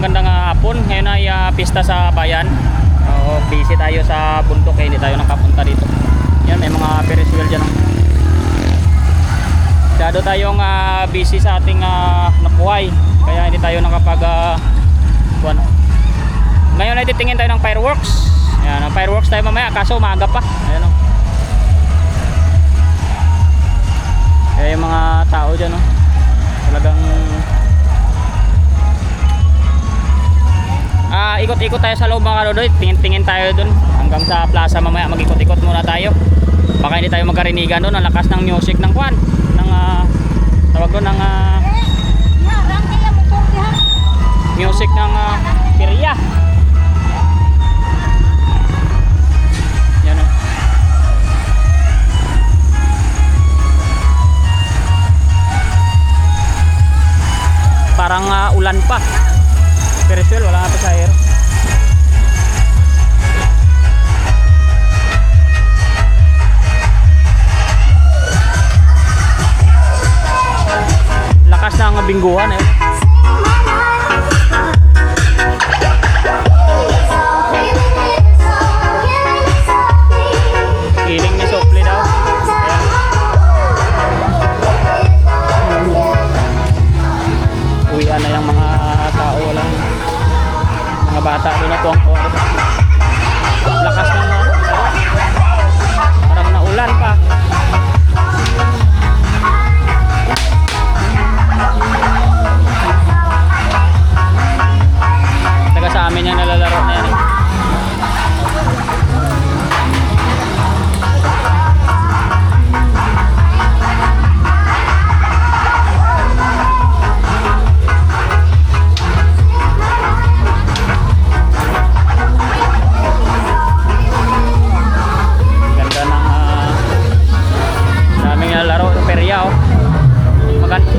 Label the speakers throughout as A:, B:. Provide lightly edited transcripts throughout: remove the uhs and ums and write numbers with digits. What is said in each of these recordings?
A: magandang hapon. Ngayon ay pista sa bayan. Busy tayo sa bundok hindi tayo nakapunta dito. Yan, may mga Ferris wheel dyan. Masyado tayong busy sa ating nabuhay. Kaya hindi tayo nakapag Ngayon ay titingin tayo ng fireworks. Ayan, fireworks tayo mamaya kaso umaga pa. Ayan, kaya yung mga tao dyan talagang ikot-ikot tayo sa loob mga karodoy. Tingin-tingin tayo dun hanggang sa plaza mamaya. Mag-ikot-ikot muna tayo. Baka hindi tayo magkarinigan doon. Ang lakas ng music ng kwan ng tawag doon ng music ng Piria. Yan o. Parang ulan pa. Ferris wheel, wala nga pa sa air. Lakas na ang bingguhan eh. Feeling ni Sopli daw. Uwian na yung mga tao, walang mga bata doon na tuwang-tuwang. Lakas ng parang naulan pa. Taga sa amin yung nalalaro na yan eh.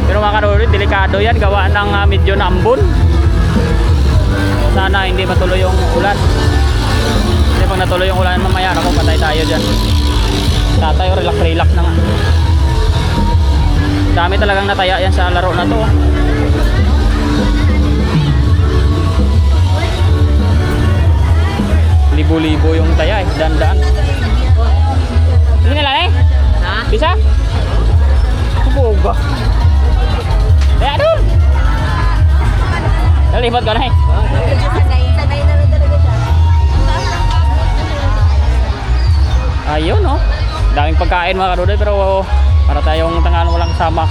A: Pero mga karoon, delikado yan, gawa ng medyo nambun. Sana hindi matuloy yung ulan. Kasi pag natuloy yung ulan mamaya, ako patay tayo dyan. Tatay, relax nang. Dami talagang nataya yan sa laro na to. Libo-libo yung taya eh, daan-daan. Hindi nila eh? Ha? Bisa? Boga. Kaya doon. Nalibot ka na eh.
B: Sanay na rin talaga siya.
A: Ayun no. Daming pagkain mga kaduday pero para tayong tangan walang sama.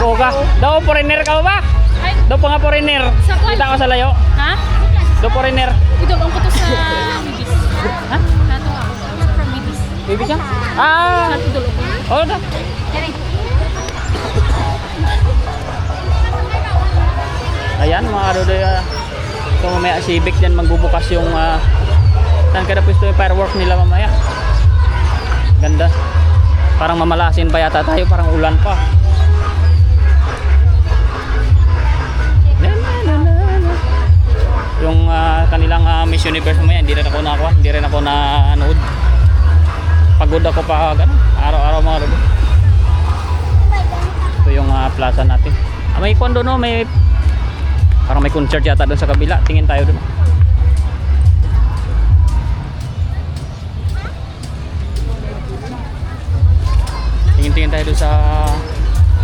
A: Boga. Daw foreigner ka ba? Daw pa nga foreigner. Kita ko sa layo.
B: Ha?
A: Daw foreigner.
B: Idol ko to sa Bibis.
A: Ha?
B: Nato ako. From Bibis.
A: Bibis yan? Ah!
B: Idol ko.
A: Oh, da.
B: Kaya.
A: Ayan mga kaduday. So mamaya Civic dyan magbubukas yung saan kada pwesto yung fireworks nila mamaya. Ganda. Parang mamalasin pa yata tayo. Parang ulan pa. Yung kanilang Miss Universe mamaya hindi rin ako nakakuha, hindi rin ako nanood. Pagod ako pa araw-araw mga kaduday. Ito yung plaza natin. May kondo no, may parang may concert yata doon sa kabila. Tingin tayo doon. Tingin tayo doon sa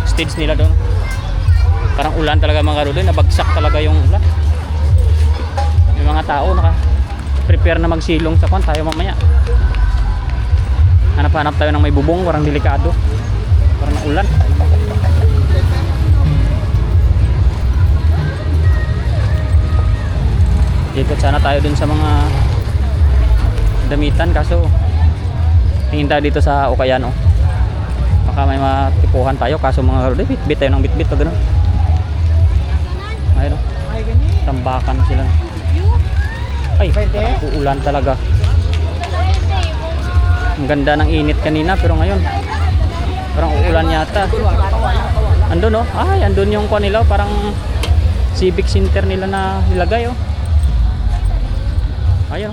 A: stage nila doon. Parang ulan talaga mga kaduday, nabagsak talaga yung ulan. May mga tao naka-prepare na magsilong sa kwan tayo mamaya. Hanap-hanap tayo ng may bubong, parang delikado. Parang ulan. Ikot sana tayo dun sa mga damitan kaso tingin tayo dito sa Ukayan baka may matipuhan tayo kaso mga karoday bit tayo ng bit-bit o gano'n. Ayun tambakan na sila. Ay parang uulan talaga. Ang ganda ng init kanina pero ngayon parang uulan yata. Andun ay andun yung kuha nila parang civic center nila na nilagay ayun.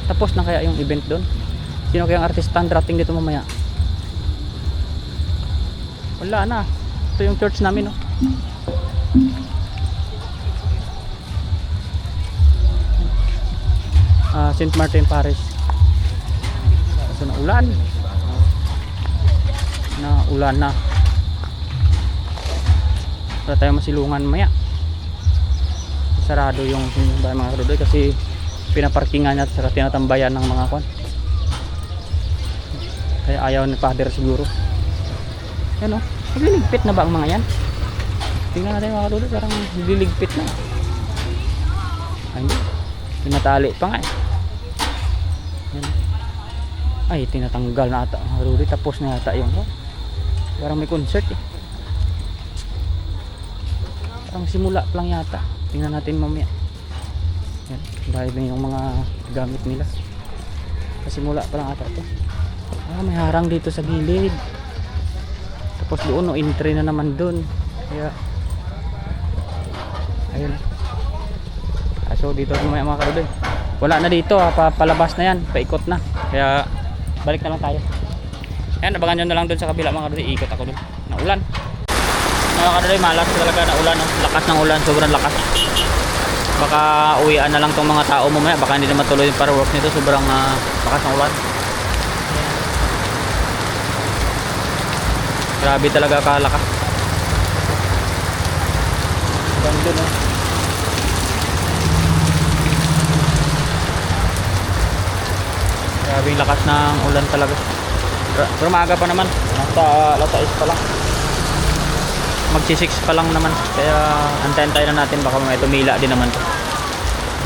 A: Tapos na kaya yung event doon? Sino kayang artista ang dating dito mamaya? Wala na. Ito yung church namin, no. St. Martin Parish. So na ulan. Na. Wala tayong masilungan maya. Sarado yung simbahan mga kadudoy kasi pinaparkingan at saka tinatambayan ng mga kwan. Kaya ayaw ni Father siguro. Yan o. Nagliligpit na ba ang mga yan? Tingnan natin mga kadudoy. Parang nagliligpit na. Ay hindi. Tinatali pa nga eh. Yan. Ay tinatanggal na ata mga kadudoy. Tapos na ata yung parang may concert eh. Parang simula pa lang yata. Tingnan natin mamaya. Yan. Dahil na yung mga gamit nila. Kasimula pa lang ata ito. May harang dito sa gilid. Tapos doon, entry na naman doon. Kaya, ayun. So dito mamaya mga kadudoy. Wala na dito, palabas na yan. Paikot na. Kaya, balik na lang tayo. Ayan, abangan nyo na lang doon sa kabila mga kadudoy. Ikot ako doon. Naulan. Mga kadudoy, malas talaga na ulan. Lakas ng ulan, sobrang lakas. Baka uwian na lang tong mga tao mamaya. Baka hindi na matuloy yung fireworks nito. Sobrang lakas ng ulan. Grabe talaga kalakas. Ganda no. Grabe yung lakas ng ulan talaga. Pero maaga pa naman. Nasa alas 6 pa lang. Magsi-6 pa lang naman. Kaya antayin tayo na natin. Baka may tumila din naman to.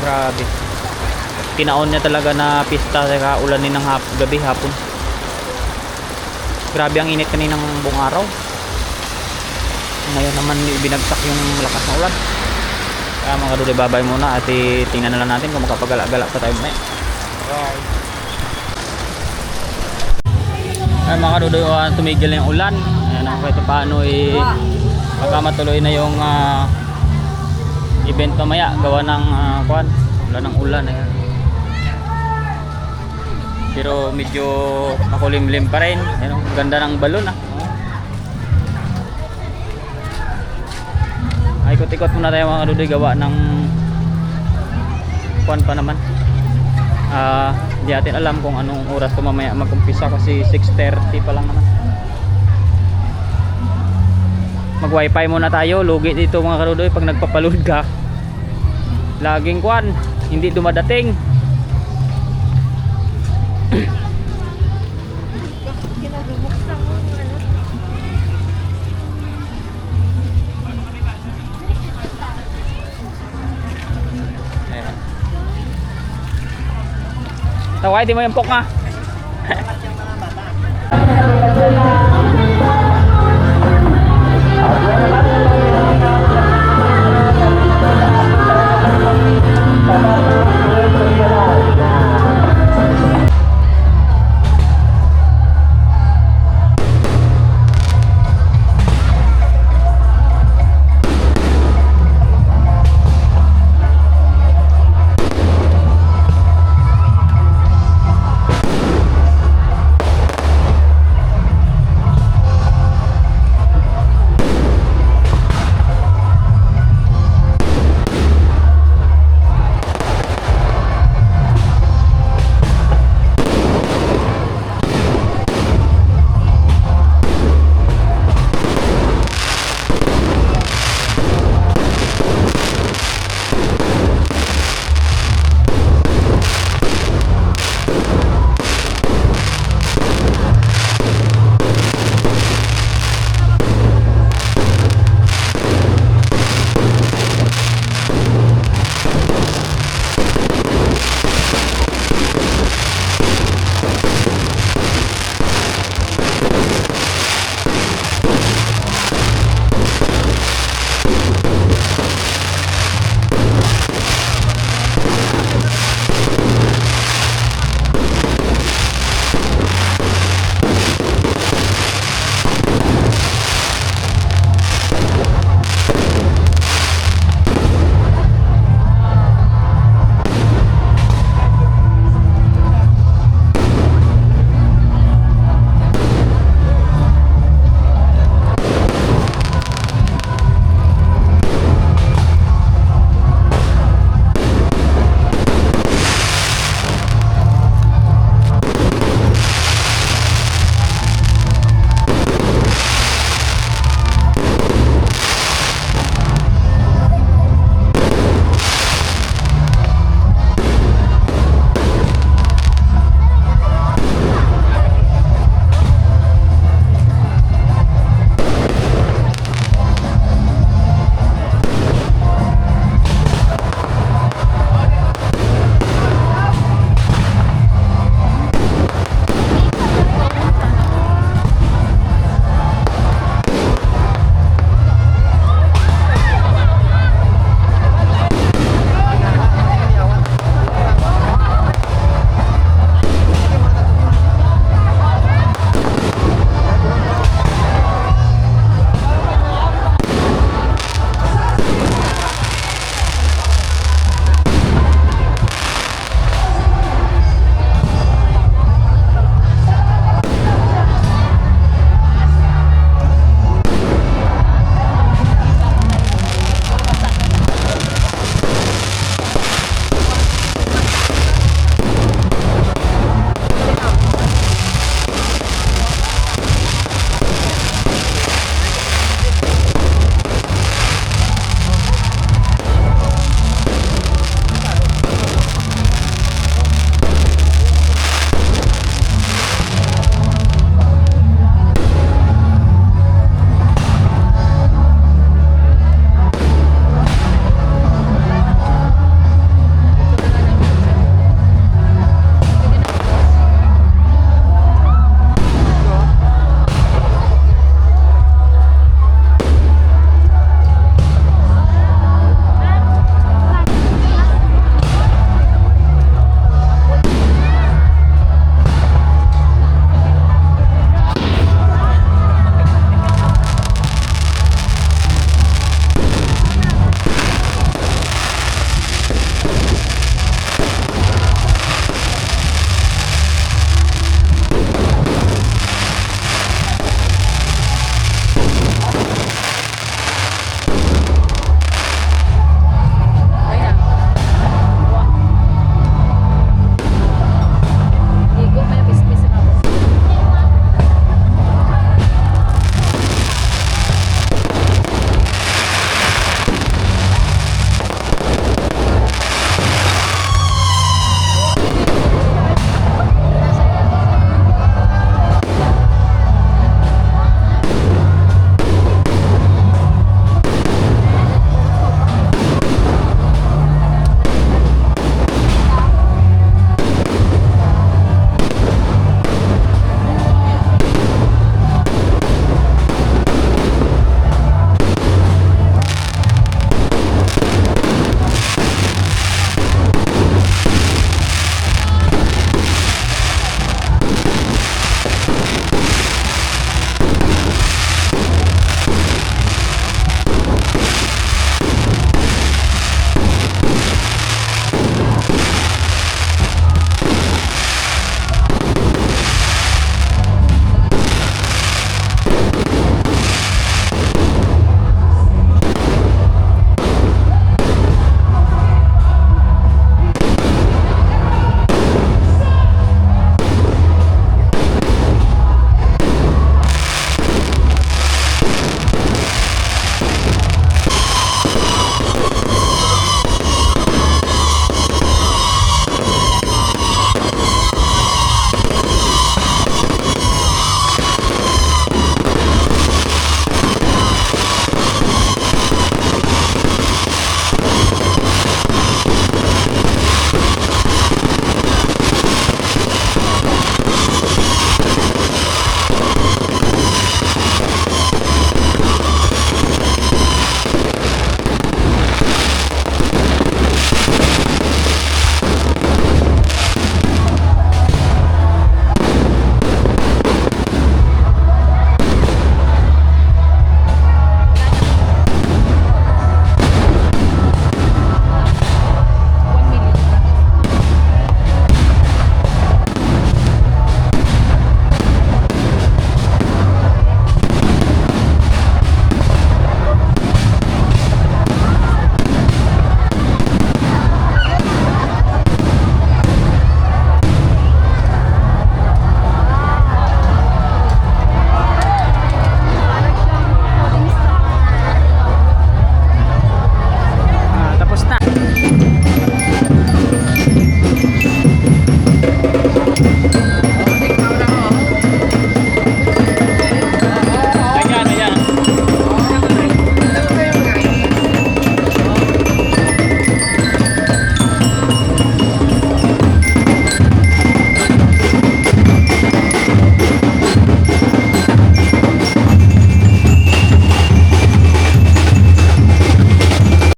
A: Grabe. Tinaon niya talaga na pista. Kaya ulanin ng gabi hapon. Grabe ang init kaninang buong araw. Ngayon naman binagsak yung lakas ng ulan. Kaya mga kadudoy, babay muna at tingnan na lang natin kung makapagala-gala pa tayo mamaya. Bye. Ay mga kadudoy, tumigil na yung ulan. Ayan ang kahit paano baka matuloy na yung event mamaya. Gawa ng wala ng ulan. Ayan. Pero medyo makulimlim pa rin. Ayan, ganda ng balon Ay, ikot-ikot muna tayo mga kadudoy. Gawa ng kwan pa naman. Hindi natin alam kung anong oras ito mamaya mag-umpisa kasi 6:30 pa lang naman. Mag wifi muna tayo. Lugi dito mga kadudoy pag nagpapaload ka. Laging kwan, hindi dumadating. Tawai di mo yung pok nga.